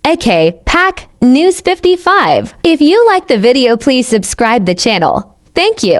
AK Pack News 55. If you like the video, please subscribe the channel. Thank you.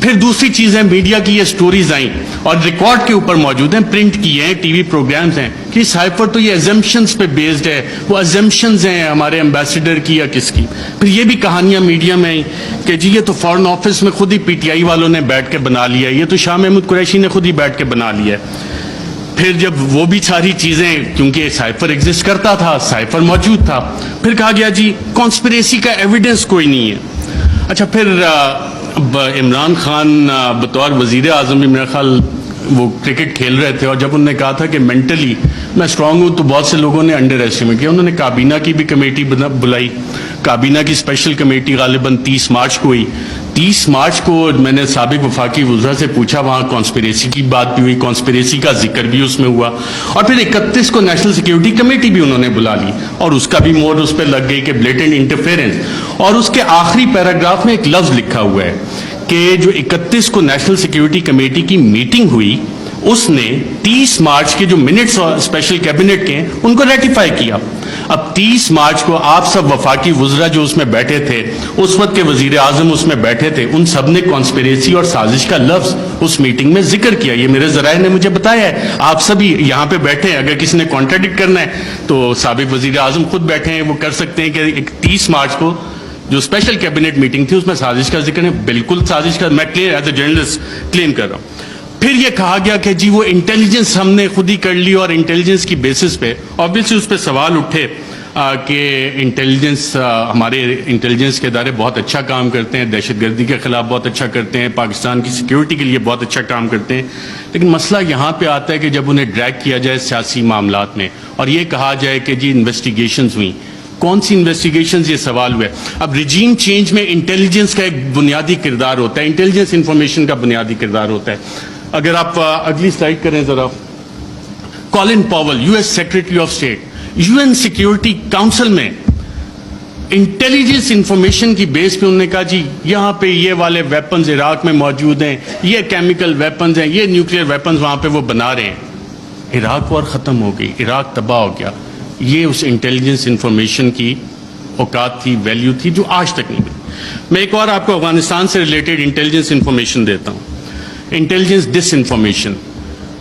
پھر دوسری چیز ہے media کی یہ سٹوریز آئیں اور ریکارڈ کے اوپر موجود ہیں, پرنٹ کیے ہیں, ٹی وی پروگرامز ہیں کہ سائفر تو یہ ایزمپشنز پہ بیسڈ ہے, وہ ایزمپشنز ہیں ہمارے امبیسڈر کی یا کس کی. پھر یہ بھی کہانیاں میڈیا میں آئیں کہ جی یہ تو فارن آفس میں خود ہی پی ٹی آئی والوں نے بیٹھ کے بنا لیا ہے, یہ تو شاہ محمود قریشی نے خود ہی بیٹھ کے بنا لیا ہے. پھر جب وہ بھی ساری چیزیں, کیونکہ سائفر ایگزسٹ کرتا تھا, سائفر موجود تھا, پھر کہا گیا جی کانسپریسی کا ایویڈنس کوئی نہیں ہے. اچھا پھر عمران خان بطور وزیر اعظم بھی میرا خیال وہ کرکٹ کھیل رہے تھے, اور جب انہوں نے کہا تھا کہ مینٹلی میں اسٹرانگ ہوں, تو بہت سے لوگوں نے انڈر ایسٹیمیٹ کیا. انہوں نے کابینہ کی بھی کمیٹی بلائی, کابینہ کی اسپیشل کمیٹی غالباً 30 مارچ کو ہوئی. 30 مارچ کو میں نے سابق وفاقی وزراء سے پوچھا, وہاں کانسپریسی کی بات بھی ہوئی, کانسپریسی کا ذکر بھی اس میں ہوا, اور پھر 31 کو نیشنل سیکیورٹی کمیٹی بھی انہوں نے بلا لی, اور اس کا بھی مور اس پہ لگ گئی کہ بلیٹنٹ انٹرفیرنس. اور اس کے آخری پیراگراف میں ایک لفظ لکھا ہوا ہے کہ جو 31 کو نیشنل سیکیورٹی کمیٹی کی میٹنگ ہوئی, اس نے 30 مارچ کے جو منٹس اسپیشل کیبنٹ کے ہیں ان کو ریٹیفائی کیا. اب 30 مارچ کو آپ سب وفاقی وزراء جو اس میں بیٹھے تھے, اس وقت کے وزیر اعظم اس میں بیٹھے تھے, ان سب نے کانسپریسی اور سازش کا لفظ اس میٹنگ میں ذکر کیا. یہ میرے ذرائع نے مجھے بتایا ہے, آپ سبھی یہاں پہ بیٹھے ہیں, اگر کسی نے کانٹراڈکٹ کرنا ہے تو سابق وزیر اعظم خود بیٹھے ہیں, وہ کر سکتے ہیں کہ 30 مارچ کو جو اسپیشل کیبنٹ میٹنگ تھی اس میں سازش کا ذکر ہے. بالکل سازش کا, میں کلیئر ایز اے جرنلسٹ کلیم کر رہا ہوں. پھر یہ کہا گیا کہ جی وہ انٹیلیجنس ہم نے خود ہی کر لی, اور انٹیلیجنس کی بیسس پہ آبویسلی اس پہ سوال اٹھے کہ انٹیلیجنس, ہمارے انٹیلیجنس کے ادارے بہت اچھا کام کرتے ہیں, دہشت گردی کے خلاف بہت اچھا کرتے ہیں, پاکستان کی سیکیورٹی کے لیے بہت اچھا کام کرتے ہیں. لیکن مسئلہ یہاں پہ آتا ہے کہ جب انہیں ڈریگ کیا جائے سیاسی معاملات میں, اور یہ کہا جائے کہ جی انویسٹیگیشنز ہوئیں, کون سی انویسٹیگیشنز, یہ سوال ہوا ہے. اب ریجیم چینج میں انٹیلیجنس کا ایک بنیادی کردار ہوتا ہے, انٹیلیجنس انفارمیشن کا بنیادی کردار ہوتا ہے. اگر آپ اگلی سلائیڈ کریں ذرا, Colin Powell U S secretary of state, U N security council میں انٹیلیجنس انفارمیشن کی بیس پہ انہوں نے کہا جی یہاں پہ یہ والے ویپنز عراق میں موجود ہیں, یہ کیمیکل ویپنز ہیں, یہ نیوکلیئر ویپنز وہاں پہ وہ بنا رہے ہیں. عراق وار ختم ہو گئی, عراق تباہ ہو گیا. یہ اس انٹیلیجنس انفارمیشن کی اوقات تھی, ویلیو تھی, جو آج تک نہیں ملی. میں ایک اور آپ کو افغانستان سے ریلیٹڈ انٹیلیجنس انفارمیشن دیتا ہوں. انٹیلیجنس ڈس انفارمیشن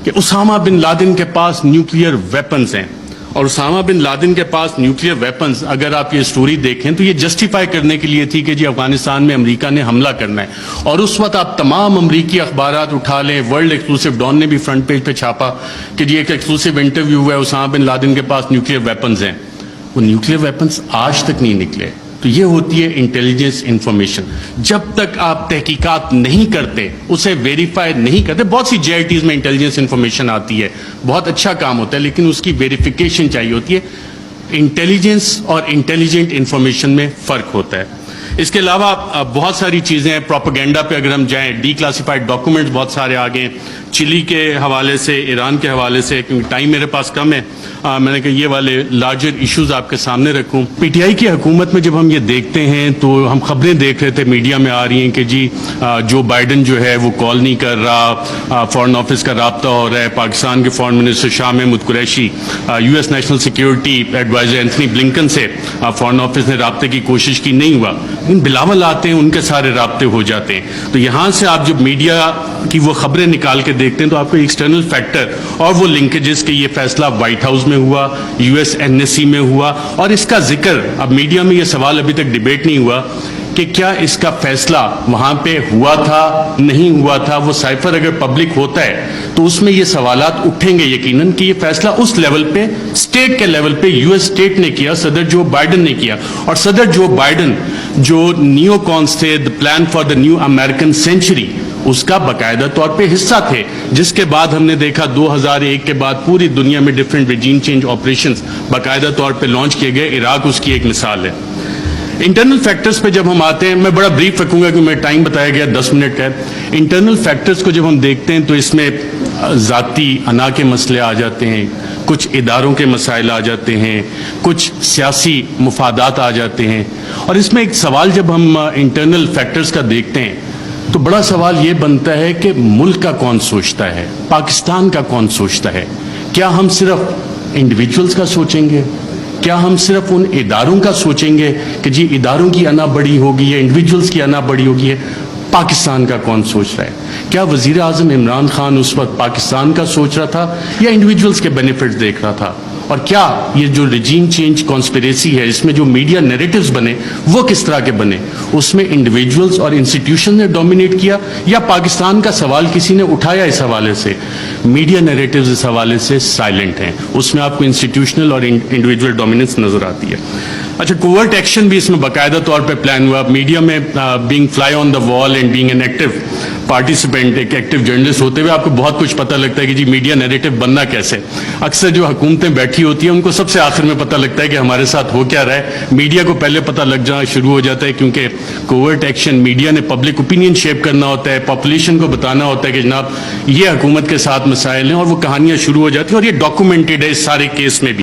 کہ اسامہ بن لادن کے پاس نیوکلیئر ویپنز ہیں, اور اسامہ بن لادن کے پاس نیوکلیئر ویپنز, اگر آپ یہ سٹوری دیکھیں تو یہ جسٹیفائی کرنے کے لیے تھی کہ جی افغانستان میں امریکہ نے حملہ کرنا ہے. اور اس وقت آپ تمام امریکی اخبارات اٹھا لیں, ورلڈ ایکسکلوسیو ڈان نے بھی فرنٹ پیج پہ چھاپا کہ جی ایک ایکسکلوسیو انٹرویو ہوا ہے, اسامہ بن لادن کے پاس نیوکلیئر ویپنز ہیں. وہ نیوکلیئر ویپنز آج تک نہیں نکلے. تو یہ ہوتی ہے انٹیلیجنس انفارمیشن. جب تک آپ تحقیقات نہیں کرتے, اسے ویریفائی نہیں کرتے, بہت سی جے آئی ٹیز میں انٹیلیجنس انفارمیشن آتی ہے, بہت اچھا کام ہوتا ہے, لیکن اس کی ویریفیکیشن چاہیے ہوتی ہے. انٹیلیجنس اور انٹیلیجنٹ انفارمیشن میں فرق ہوتا ہے. اس کے علاوہ بہت ساری چیزیں ہیں. پروپیگنڈا پہ اگر ہم جائیں, ڈی کلاسیفائڈ ڈاکومنٹس بہت سارے آ گئے, چلی کے حوالے سے, ایران کے حوالے سے, کیونکہ ٹائم میرے پاس کم ہے, میں نے کہا یہ والے لارجر ایشوز آپ کے سامنے رکھوں. پی ٹی آئی کی حکومت میں جب ہم یہ دیکھتے ہیں تو ہم خبریں دیکھ رہے تھے, میڈیا میں آ رہی ہیں کہ جی جو بائیڈن جو ہے وہ کال نہیں کر رہا, فارن آفس کا رابطہ ہو رہا ہے. پاکستان کے foreign minister Shah Mahmood Qureshi, U S national security adviser Anthony Blinken سے فارن آفس نے رابطے کی کوشش کی, نہیں ہوا. لیکن بلاول آتے ہیں, ان کے سارے رابطے ہو جاتے ہیں. تو یہاں سے آپ جب میڈیا کی وہ خبریں نکال کے دیکھتے ہیں تو آپ کو ایکسٹرنل فیکٹر اور وہ لنکیجز کہ یہ فیصلہ وائٹ ہاؤس میں ہوا, U S N S C میں ہوا, اور اس کا ذکر اب میڈیا میں یہ سوال ابھی تک ڈیبیٹ نہیں ہوا کہ کیا اس کا فیصلہ وہاں پہ ہوا تھا, نہیں ہوا تھا. وہ سائفر اگر پبلک ہوتا ہے تو اس میں یہ سوالات اٹھیں گے یقیناً کہ یہ فیصلہ اس لیول پہ, اسٹیٹ کے لیول پہ یو ایس اسٹیٹ نے کیا, صدر جو بائیڈن نے کیا. اور صدر جو بائیڈن جو نیو کانس تھے, the plan for the new American century, اس کا باقاعدہ طور پہ حصہ تھے, جس کے بعد ہم نے دیکھا 2001 کے بعد پوری دنیا میں ڈفرینٹ ریجیم چینج آپریشنز باقاعدہ طور پہ لانچ کیے گئے. عراق اس کی ایک مثال ہے. انٹرنل فیکٹرز پہ جب ہم آتے ہیں, میں بڑا بریف رکھوں گا کہ میں ٹائم بتایا گیا 10 منٹ ہے. انٹرنل فیکٹرز کو جب ہم دیکھتے ہیں تو اس میں ذاتی انا کے مسئلے آ جاتے ہیں, کچھ اداروں کے مسائل آ جاتے ہیں, کچھ سیاسی مفادات آ جاتے ہیں. اور اس میں ایک سوال جب ہم انٹرنل فیکٹرز کا دیکھتے ہیں تو بڑا سوال یہ بنتا ہے کہ ملک کا کون سوچتا ہے, پاکستان کا کون سوچتا ہے. کیا ہم صرف انڈیویجولز کا سوچیں گے, کیا ہم صرف ان اداروں کا سوچیں گے کہ جی اداروں کی انا بڑی ہوگی یا انڈیویجولز کی انا بڑی ہوگی ہے. پاکستان کا کون سوچ رہا ہے؟ کیا وزیر اعظم عمران خان اس وقت پاکستان کا سوچ رہا تھا یا انڈیویجولز کے بینیفٹس دیکھ رہا تھا؟ اور کیا یہ جو ریجیم چینج کانسپریسی ہے اس میں جو میڈیا نیریٹوز بنے وہ کس طرح کے بنے؟ اس میں انڈیویجولز اور انسٹیٹیوشن نے ڈومینیٹ کیا یا پاکستان کا سوال کسی نے اٹھایا؟ اس حوالے سے میڈیا نیریٹوز اس حوالے سے سائلنٹ ہیں، اس میں آپ کو انسٹیٹیوشنل اور انڈیویجول ڈومیننس نظر آتی ہے۔ اچھا، کوورٹ ایکشن بھی اس میں باقاعدہ طور پہ پلان ہوا۔ میڈیا میں being fly on the wall and being an active participant, ایک ایکٹیو جرنلسٹ ہوتے ہوئے آپ کو بہت کچھ پتہ لگتا ہے کہ جی میڈیا نیریٹو بننا کیسے۔ اکثر جو حکومتیں بیٹھی ہوتی ہیں ان کو سب سے آخر میں پتہ لگتا ہے کہ ہمارے ساتھ ہو کیا رہا ہے، میڈیا کو پہلے پتہ لگ جانا شروع ہو جاتا ہے، کیونکہ کوورٹ ایکشن میڈیا نے پبلک اوپینین شیپ کرنا ہوتا ہے، پاپولیشن کو بتانا ہوتا ہے کہ جناب یہ حکومت کے ساتھ مسائل ہیں، اور وہ کہانیاں شروع ہو جاتی ہیں، اور یہ ڈاکومنٹڈ ہے اس سارے کیس میں بھی۔